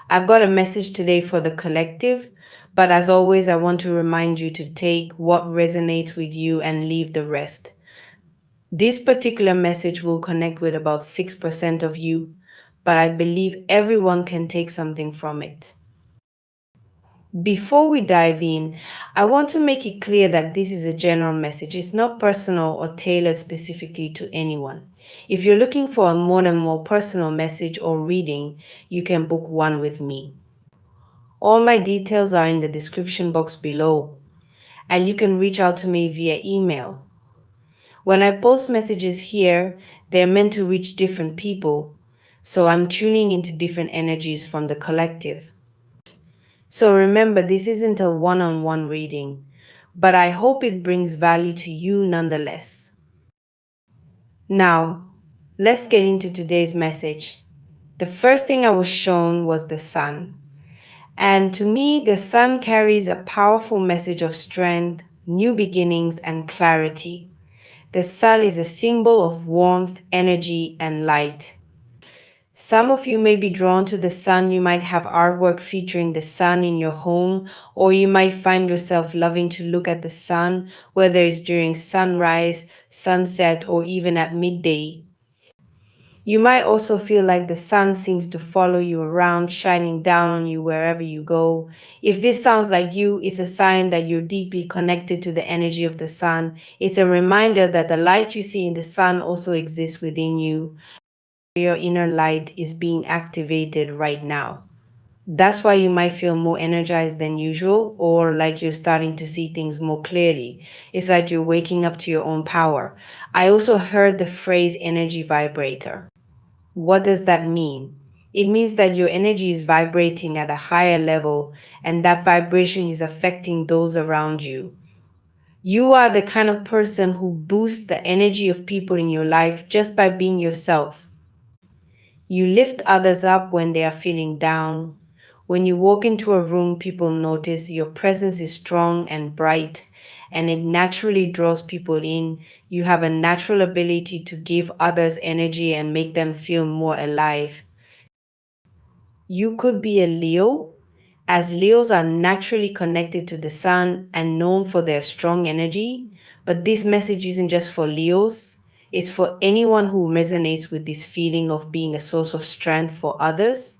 I've got a message today for the collective, but as always, I want to remind you to take what resonates with you and leave the rest. This particular message will connect with about 6% of you, but I believe everyone can take something from it. Before we dive in, I want to make it clear that this is a general message. It's not personal or tailored specifically to anyone. If you're looking for a more personal message or reading, you can book one with me. All my details are in the description box below, and you can reach out to me via email. When I post messages here, they're meant to reach different people, so I'm tuning into different energies from the collective. So remember, this isn't a one-on-one reading, but I hope it brings value to you nonetheless. Now, let's get into today's message. The first thing I was shown was the sun. And to me, the sun carries a powerful message of strength, new beginnings, and clarity. The sun is a symbol of warmth, energy, and light. Some of you may be drawn to the sun. You might have artwork featuring the sun in your home, or you might find yourself loving to look at the sun, whether it's during sunrise, sunset, or even at midday. You might also feel like the sun seems to follow you around, shining down on you wherever you go. If this sounds like you, it's a sign that you're deeply connected to the energy of the sun. It's a reminder that the light you see in the sun also exists within you. Your inner light is being activated right now. That's why you might feel more energized than usual, or like you're starting to see things more clearly. It's like you're waking up to your own power. I also heard the phrase energy vibrator. What does that mean? It means that your energy is vibrating at a higher level, and that vibration is affecting those around you. You are the kind of person who boosts the energy of people in your life just by being yourself. You lift others up when they are feeling down. When you walk into a room, people notice your presence is strong and bright, and it naturally draws people in. You have a natural ability to give others energy and make them feel more alive. You could be a Leo, as Leos are naturally connected to the sun and known for their strong energy. But this message isn't just for Leos, it's for anyone who resonates with this feeling of being a source of strength for others.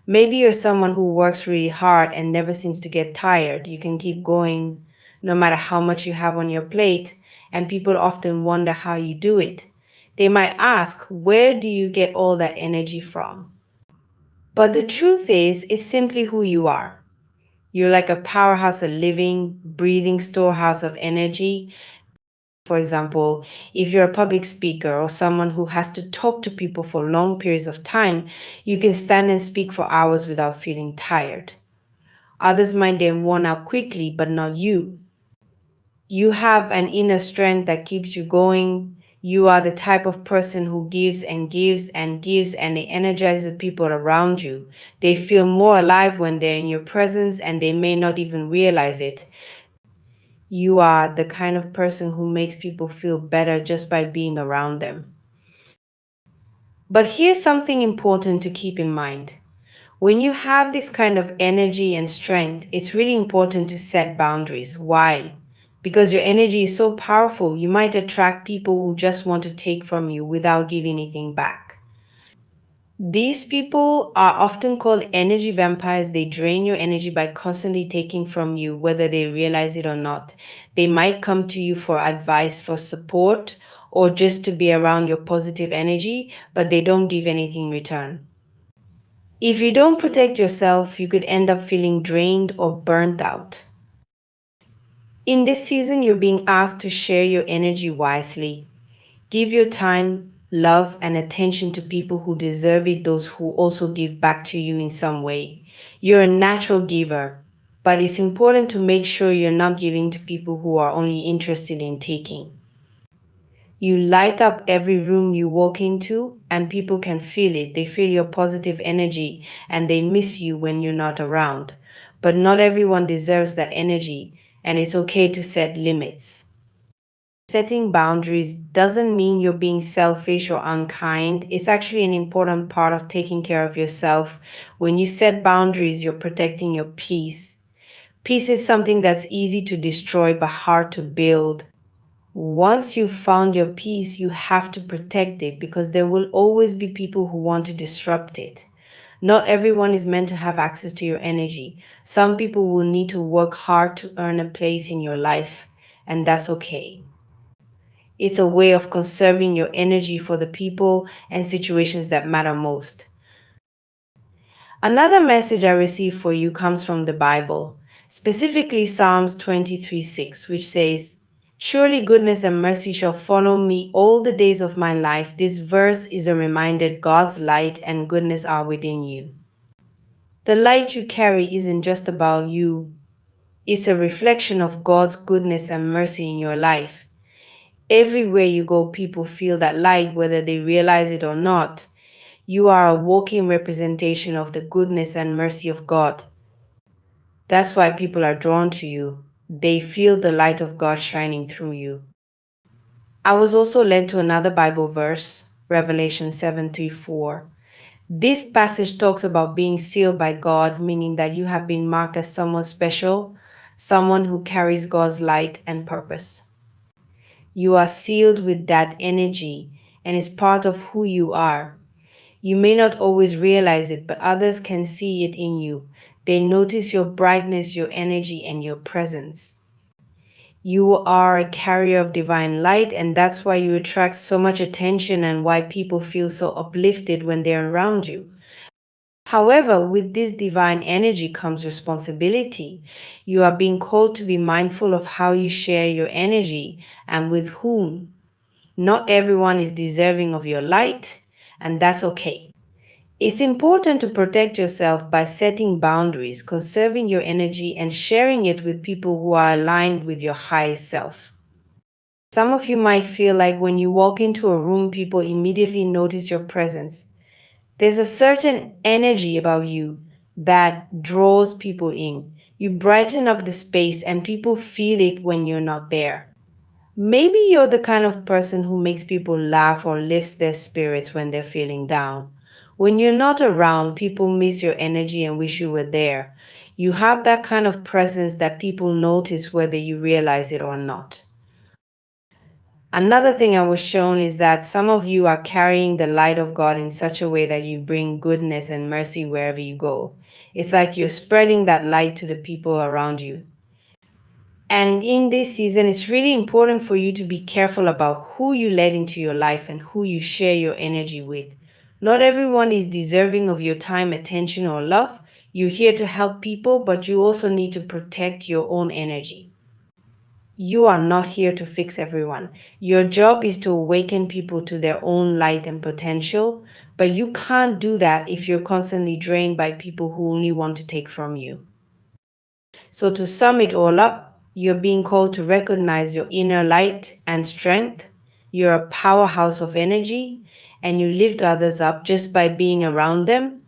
Maybe you're someone who works really hard and never seems to get tired. You can keep going no matter how much you have on your plate, and people often wonder how you do it. They might ask, where do you get all that energy from? But the truth is, it's simply who you are. You're like a powerhouse, a living, breathing storehouse of energy. For example, if you're a public speaker or someone who has to talk to people for long periods of time, you can stand and speak for hours without feeling tired. Others might get worn out quickly, but not you. You have an inner strength that keeps you going. You are the type of person who gives and gives and gives, and it energizes people around you. They feel more alive when they're in your presence, and they may not even realize it. You are the kind of person who makes people feel better just by being around them. But here's something important to keep in mind. When you have this kind of energy and strength, it's really important to set boundaries. Why? Because your energy is so powerful, you might attract people who just want to take from you without giving anything back. These people are often called energy vampires. They drain your energy by constantly taking from you, whether they realize it or not. They might come to you for advice, for support, or just to be around your positive energy, but they don't give anything in return. If you don't protect yourself, you could end up feeling drained or burnt out. In this season, you're being asked to share your energy wisely. Give your time, love, and attention to people who deserve it, those who also give back to you in some way. You're a natural giver, but it's important to make sure you're not giving to people who are only interested in taking. You light up every room you walk into, and people can feel it. They feel your positive energy, and they miss you when you're not around. But not everyone deserves that energy, and it's okay to set limits. Setting boundaries doesn't mean you're being selfish or unkind. It's actually an important part of taking care of yourself. When you set boundaries, you're protecting your peace. Peace is something that's easy to destroy but hard to build. Once you've found your peace, you have to protect it because there will always be people who want to disrupt it. Not everyone is meant to have access to your energy. Some people will need to work hard to earn a place in your life, and that's okay. It's a way of conserving your energy for the people and situations that matter most. Another message I received for you comes from the Bible, specifically Psalms 23:6, which says, "Surely goodness and mercy shall follow me all the days of my life." This verse is a reminder God's light and goodness are within you. The light you carry isn't just about you, it's a reflection of God's goodness and mercy in your life. Everywhere you go, people feel that light, whether they realize it or not. You are a walking representation of the goodness and mercy of God. That's why people are drawn to you. They feel the light of God shining through you. I was also led to another Bible verse, Revelation 7:3-4. This passage talks about being sealed by God, meaning that you have been marked as someone special, someone who carries God's light and purpose. You are sealed with that energy and is part of who you are. You may not always realize it, but others can see it in you. They notice your brightness, your energy, and your presence. You are a carrier of divine light, and that's why you attract so much attention and why people feel so uplifted when they're around you. However, with this divine energy comes responsibility. You are being called to be mindful of how you share your energy and with whom. Not everyone is deserving of your light, and that's okay. It's important to protect yourself by setting boundaries, conserving your energy, and sharing it with people who are aligned with your highest self. Some of you might feel like when you walk into a room, people immediately notice your presence. There's a certain energy about you that draws people in. You brighten up the space, and people feel it when you're not there. Maybe you're the kind of person who makes people laugh or lifts their spirits when they're feeling down. When you're not around, people miss your energy and wish you were there. You have that kind of presence that people notice whether you realize it or not. Another thing I was shown is that some of you are carrying the light of God in such a way that you bring goodness and mercy wherever you go. It's like you're spreading that light to the people around you. And in this season, it's really important for you to be careful about who you let into your life and who you share your energy with. Not everyone is deserving of your time, attention, or love. You're here to help people, but you also need to protect your own energy. You are not here to fix everyone. Your job is to awaken people to their own light and potential, but you can't do that if you're constantly drained by people who only want to take from you. So, to sum it all up, you're being called to recognize your inner light and strength. You're a powerhouse of energy, and you lift others up just by being around them.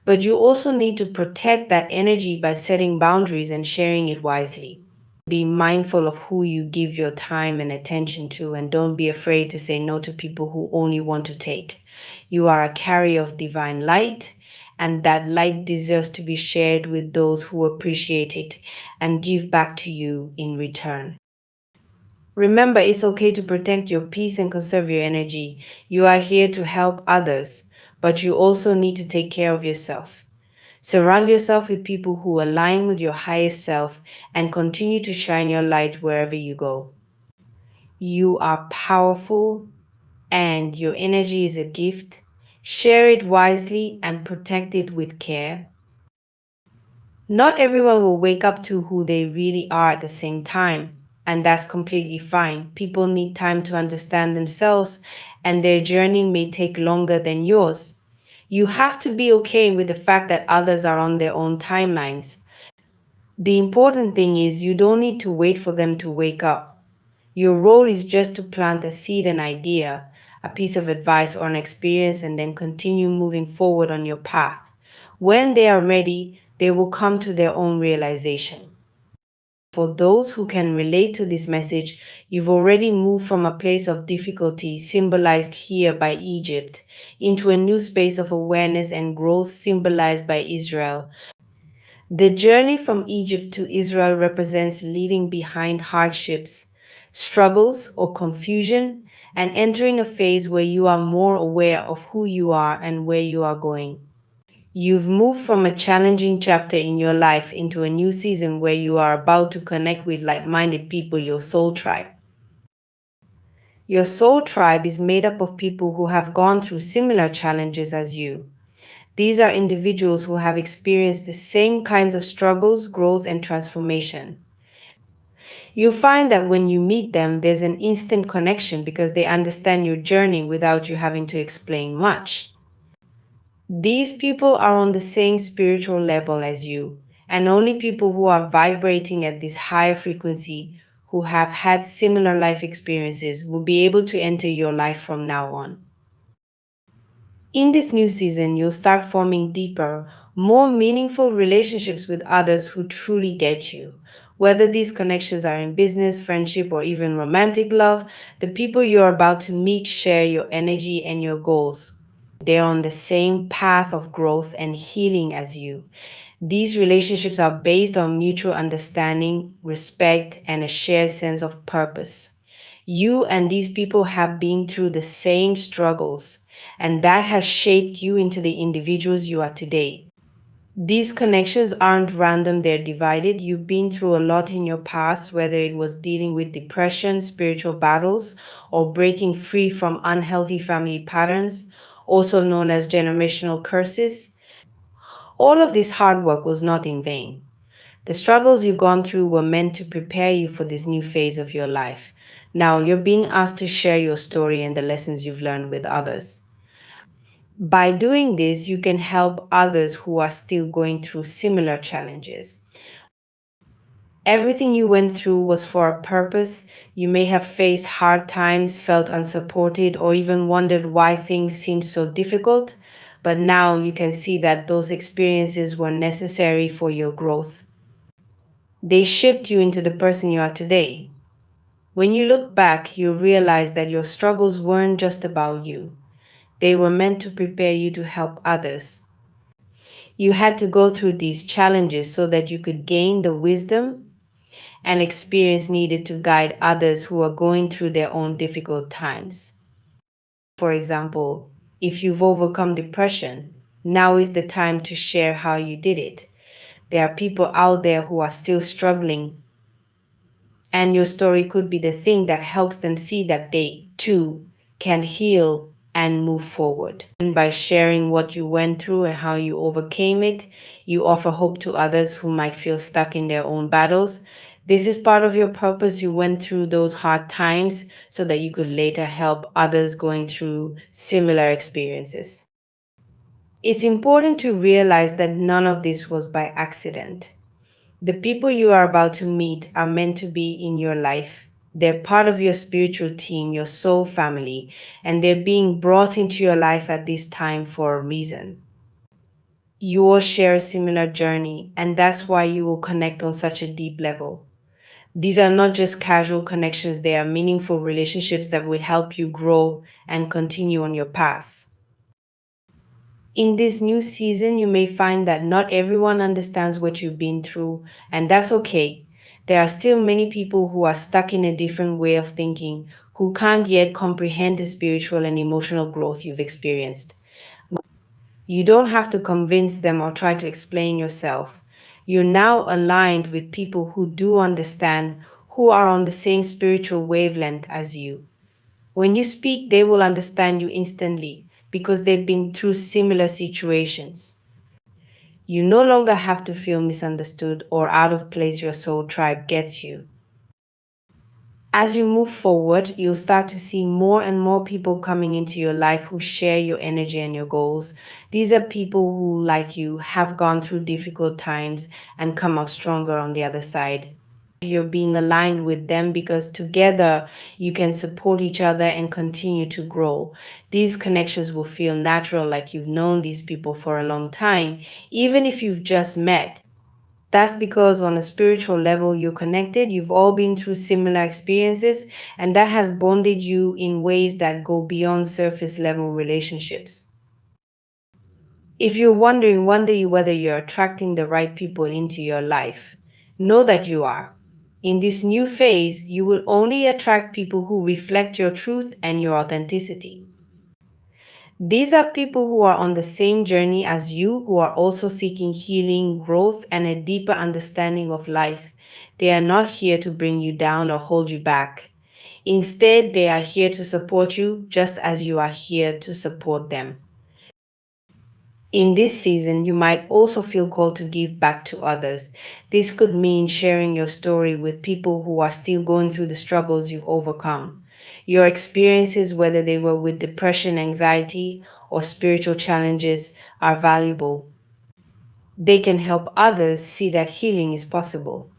But you also need to protect that energy by setting boundaries and sharing it wisely. Be mindful of who you give your time and attention to, and don't be afraid to say no to people who only want to take. You are a carrier of divine light, and that light deserves to be shared with those who appreciate it and give back to you in return. Remember, it's okay to protect your peace and conserve your energy. You are here to help others, but you also need to take care of yourself. Surround yourself with people who align with your highest self and continue to shine your light wherever you go. You are powerful and your energy is a gift. Share it wisely and protect it with care. Not everyone will wake up to who they really are at the same time, and that's completely fine. People need time to understand themselves, and their journey may take longer than yours. You have to be okay with the fact that others are on their own timelines. The important thing is you don't need to wait for them to wake up. Your role is just to plant a seed, an idea, a piece of advice, or an experience, and then continue moving forward on your path. When they are ready, they will come to their own realization. For those who can relate to this message, you've already moved from a place of difficulty, symbolized here by Egypt, into a new space of awareness and growth, symbolized by Israel. The journey from Egypt to Israel represents leaving behind hardships, struggles, or confusion, and entering a phase where you are more aware of who you are and where you are going. You've moved from a challenging chapter in your life into a new season where you are about to connect with like-minded people, your soul tribe. Your soul tribe is made up of people who have gone through similar challenges as you. These are individuals who have experienced the same kinds of struggles, growth, and transformation. You'll find that when you meet them, there's an instant connection because they understand your journey without you having to explain much. These people are on the same spiritual level as you, and only people who are vibrating at this higher frequency, who have had similar life experiences, will be able to enter your life from now on. In this new season, you'll start forming deeper, more meaningful relationships with others who truly get you. Whether these connections are in business, friendship, or even romantic love, the people you're about to meet share your energy and your goals. They're on the same path of growth and healing as you. These relationships are based on mutual understanding, respect, and a shared sense of purpose. You and these people have been through the same struggles, and that has shaped you into the individuals you are today. These connections aren't random, they're divided. You've been through a lot in your past, whether it was dealing with depression, spiritual battles, or breaking free from unhealthy family patterns, also known as generational curses. All of this hard work was not in vain. The struggles you've gone through were meant to prepare you for this new phase of your life. Now you're being asked to share your story and the lessons you've learned with others. By doing this, you can help others who are still going through similar challenges. Everything you went through was for a purpose. You may have faced hard times, felt unsupported, or even wondered why things seemed so difficult, but now you can see that those experiences were necessary for your growth. They shaped you into the person you are today. When you look back, you realize that your struggles weren't just about you. They were meant to prepare you to help others. You had to go through these challenges so that you could gain the wisdom and experience needed to guide others who are going through their own difficult times. For example, if you've overcome depression, now is the time to share how you did it. There are people out there who are still struggling, and your story could be the thing that helps them see that they, too, can heal and move forward. And by sharing what you went through and how you overcame it, you offer hope to others who might feel stuck in their own battles. This is part of your purpose. You went through those hard times so that you could later help others going through similar experiences. It's important to realize that none of this was by accident. The people you are about to meet are meant to be in your life. They're part of your spiritual team, your soul family, and they're being brought into your life at this time for a reason. You all share a similar journey, and that's why you will connect on such a deep level. These are not just casual connections, they are meaningful relationships that will help you grow and continue on your path. In this new season, you may find that not everyone understands what you've been through, and that's okay. There are still many people who are stuck in a different way of thinking, who can't yet comprehend the spiritual and emotional growth you've experienced. You don't have to convince them or try to explain yourself. You're now aligned with people who do understand, who are on the same spiritual wavelength as you. When you speak, they will understand you instantly because they've been through similar situations. You no longer have to feel misunderstood or out of place. Your soul tribe gets you. As you move forward, you'll start to see more and more people coming into your life who share your energy and your goals. These are people who, like you, have gone through difficult times and come out stronger on the other side. You're being aligned with them because together you can support each other and continue to grow. These connections will feel natural, like you've known these people for a long time, even if you've just met. That's because on a spiritual level, you're connected, you've all been through similar experiences, and that has bonded you in ways that go beyond surface level relationships. If you're wondering one day whether you're attracting the right people into your life, know that you are. In this new phase, you will only attract people who reflect your truth and your authenticity. These are people who are on the same journey as you, who are also seeking healing, growth, and a deeper understanding of life. They are not here to bring you down or hold you back. Instead, they are here to support you just as you are here to support them. In this season, you might also feel called to give back to others. This could mean sharing your story with people who are still going through the struggles you've overcome. Your experiences, whether they were with depression, anxiety, or spiritual challenges, are valuable. They can help others see that healing is possible.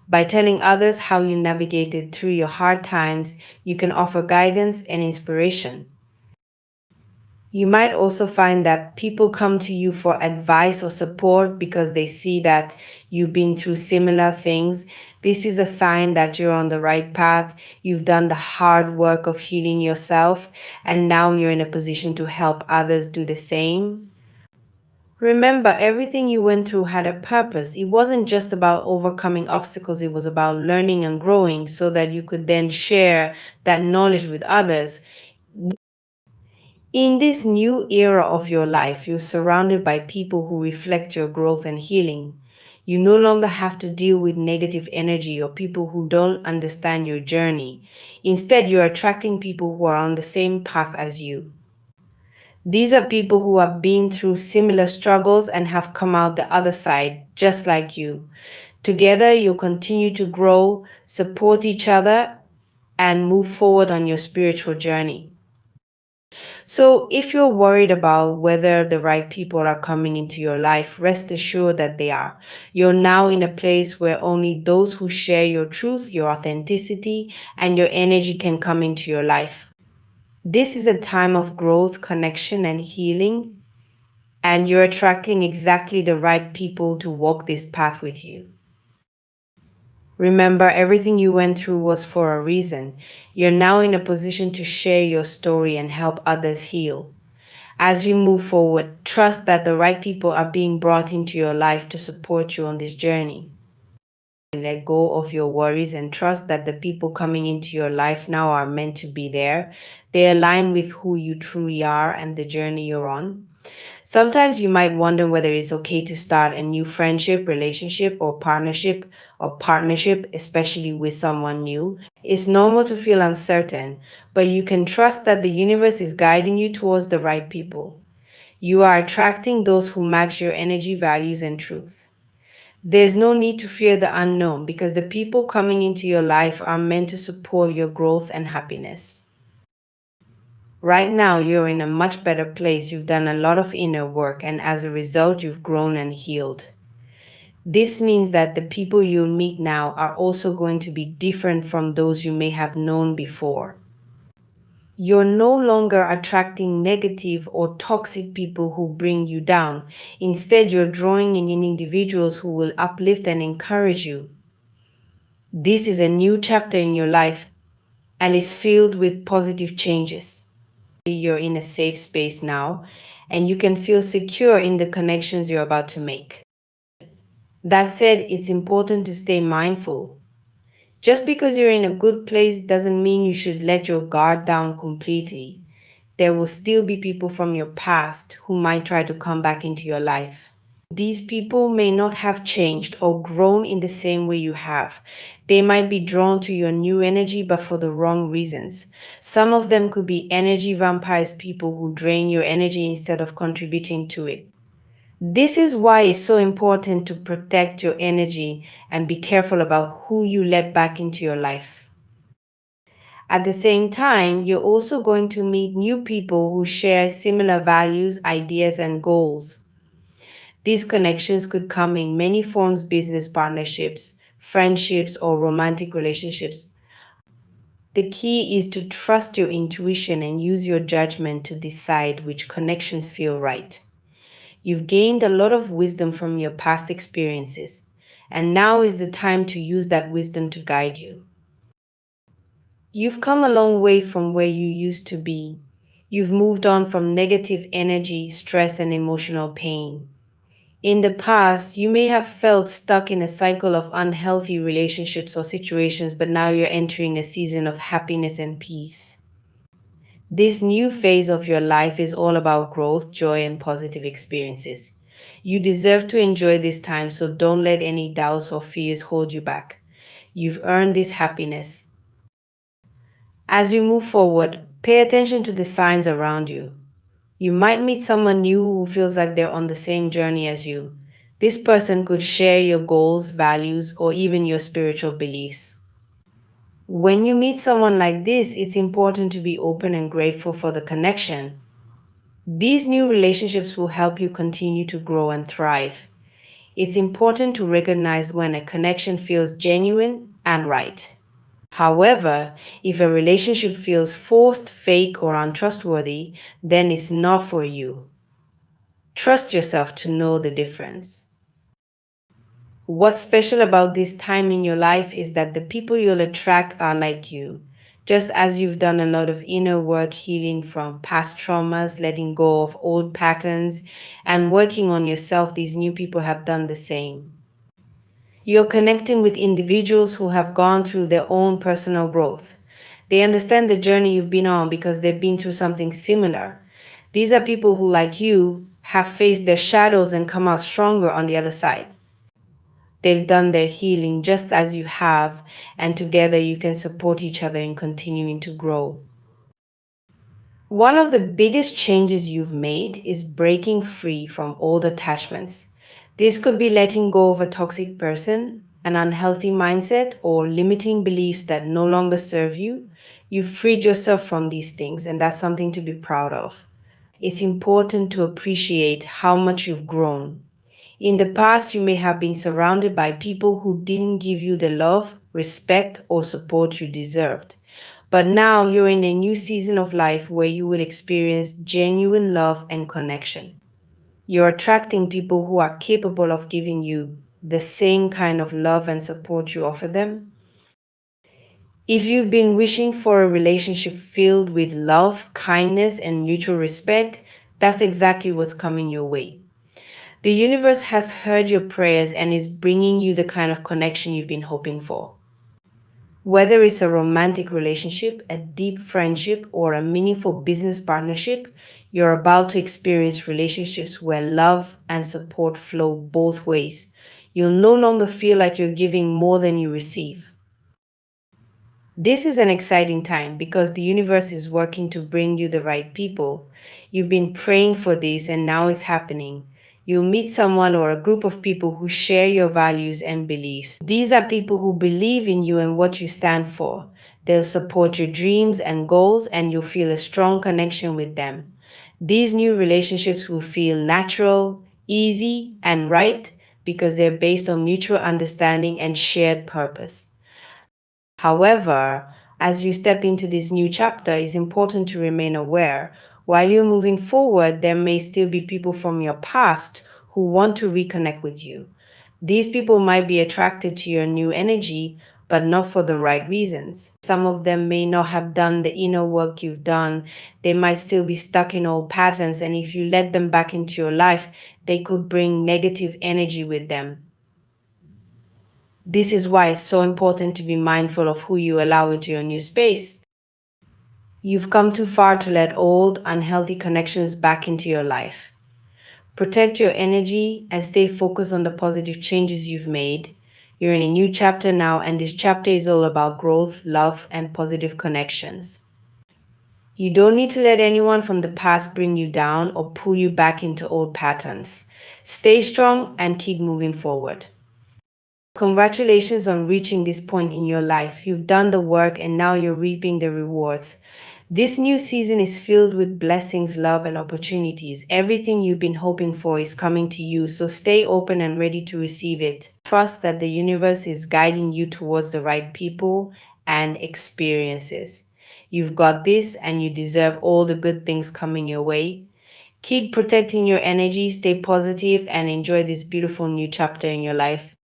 By telling others how you navigated through your hard times, you can offer guidance and inspiration. You might also find that people come to you for advice or support because they see that you've been through similar things. This is a sign that you're on the right path. You've done the hard work of healing yourself, and now you're in a position to help others do the same. Remember, everything you went through had a purpose. It wasn't just about overcoming obstacles, it was about learning and growing so that you could then share that knowledge with others. In this new era of your life, you're surrounded by people who reflect your growth and healing. You no longer have to deal with negative energy or people who don't understand your journey. Instead, you're attracting people who are on the same path as you. These are people who have been through similar struggles and have come out the other side, just like you. Together, you'll continue to grow, support each other, and move forward on your spiritual journey. So, if you're worried about whether the right people are coming into your life, rest assured that they are. You're now in a place where only those who share your truth, your authenticity, and your energy can come into your life. This is a time of growth, connection, and healing, and you're attracting exactly the right people to walk this path with you. Remember, everything you went through was for a reason. You're now in a position to share your story and help others heal. As you move forward, trust that the right people are being brought into your life to support you on this journey. Let go of your worries and trust that the people coming into your life now are meant to be there. They align with who you truly are and the journey you're on. Sometimes you might wonder whether it's okay to start a new friendship, relationship, or partnership, especially with someone new. It's normal to feel uncertain, but you can trust that the universe is guiding you towards the right people. You are attracting those who match your energy, values, and truth. There's no need to fear the unknown because the people coming into your life are meant to support your growth and happiness. Right now, you're in a much better place. You've done a lot of inner work, and as a result, you've grown and healed. This means that the people you'll meet now are also going to be different from those you may have known before. You're no longer attracting negative or toxic people who bring you down. Instead, you're drawing in individuals who will uplift and encourage you. This is a new chapter in your life and is filled with positive changes. You're in a safe space now and you can feel secure in the connections you're about to make. That said, it's important to stay mindful. Just because you're in a good place doesn't mean you should let your guard down completely. There will still be people from your past who might try to come back into your life. These people may not have changed or grown in the same way you have. They might be drawn to your new energy, but for the wrong reasons. Some of them could be energy vampires, people who drain your energy instead of contributing to it. This is why it's so important to protect your energy and be careful about who you let back into your life. At the same time, you're also going to meet new people who share similar values, ideas, and goals. These connections could come in many forms: business partnerships, friendships, or romantic relationships. The key is to trust your intuition and use your judgment to decide which connections feel right. You've gained a lot of wisdom from your past experiences, and now is the time to use that wisdom to guide you. You've come a long way from where you used to be. You've moved on from negative energy, stress, and emotional pain. In the past, you may have felt stuck in a cycle of unhealthy relationships or situations, but now you're entering a season of happiness and peace. This new phase of your life is all about growth, joy, and positive experiences. You deserve to enjoy this time, so don't let any doubts or fears hold you back. You've earned this happiness. As you move forward, pay attention to the signs around you. You might meet someone new who feels like they're on the same journey as you. This person could share your goals, values, or even your spiritual beliefs. When you meet someone like this, it's important to be open and grateful for the connection. These new relationships will help you continue to grow and thrive. It's important to recognize when a connection feels genuine and right. However, if a relationship feels forced, fake, or untrustworthy, then it's not for you. Trust yourself to know the difference. What's special about this time in your life is that the people you'll attract are like you. Just as you've done a lot of inner work healing from past traumas, letting go of old patterns, and working on yourself, these new people have done the same. You're connecting with individuals who have gone through their own personal growth. They understand the journey you've been on because they've been through something similar. These are people who, like you, have faced their shadows and come out stronger on the other side. They've done their healing just as you have, and together you can support each other in continuing to grow. One of the biggest changes you've made is breaking free from old attachments. This could be letting go of a toxic person, an unhealthy mindset, or limiting beliefs that no longer serve you. You've freed yourself from these things, and that's something to be proud of. It's important to appreciate how much you've grown. In the past, you may have been surrounded by people who didn't give you the love, respect, or support you deserved. But now you're in a new season of life where you will experience genuine love and connection. You're attracting people who are capable of giving you the same kind of love and support you offer them. If you've been wishing for a relationship filled with love, kindness, and mutual respect, that's exactly what's coming your way. The universe has heard your prayers and is bringing you the kind of connection you've been hoping for. Whether it's a romantic relationship, a deep friendship, or a meaningful business partnership, you're about to experience relationships where love and support flow both ways. You'll no longer feel like you're giving more than you receive. This is an exciting time because the universe is working to bring you the right people. You've been praying for this and now it's happening. You'll meet someone or a group of people who share your values and beliefs. These are people who believe in you and what you stand for. They'll support your dreams and goals, and you'll feel a strong connection with them. These new relationships will feel natural, easy, and right because they're based on mutual understanding and shared purpose. However, as you step into this new chapter, it's important to remain aware. While you're moving forward, there may still be people from your past who want to reconnect with you. These people might be attracted to your new energy, but not for the right reasons. Some of them may not have done the inner work you've done. They might still be stuck in old patterns, and if you let them back into your life, they could bring negative energy with them. This is why it's so important to be mindful of who you allow into your new space. You've come too far to let old, unhealthy connections back into your life. Protect your energy and stay focused on the positive changes you've made. You're in a new chapter now, and this chapter is all about growth, love, and positive connections. You don't need to let anyone from the past bring you down or pull you back into old patterns. Stay strong and keep moving forward. Congratulations on reaching this point in your life. You've done the work and now you're reaping the rewards. This new season is filled with blessings, love, and opportunities. Everything you've been hoping for is coming to you, so stay open and ready to receive it. Trust that the universe is guiding you towards the right people and experiences. You've got this and you deserve all the good things coming your way. Keep protecting your energy, stay positive, and enjoy this beautiful new chapter in your life.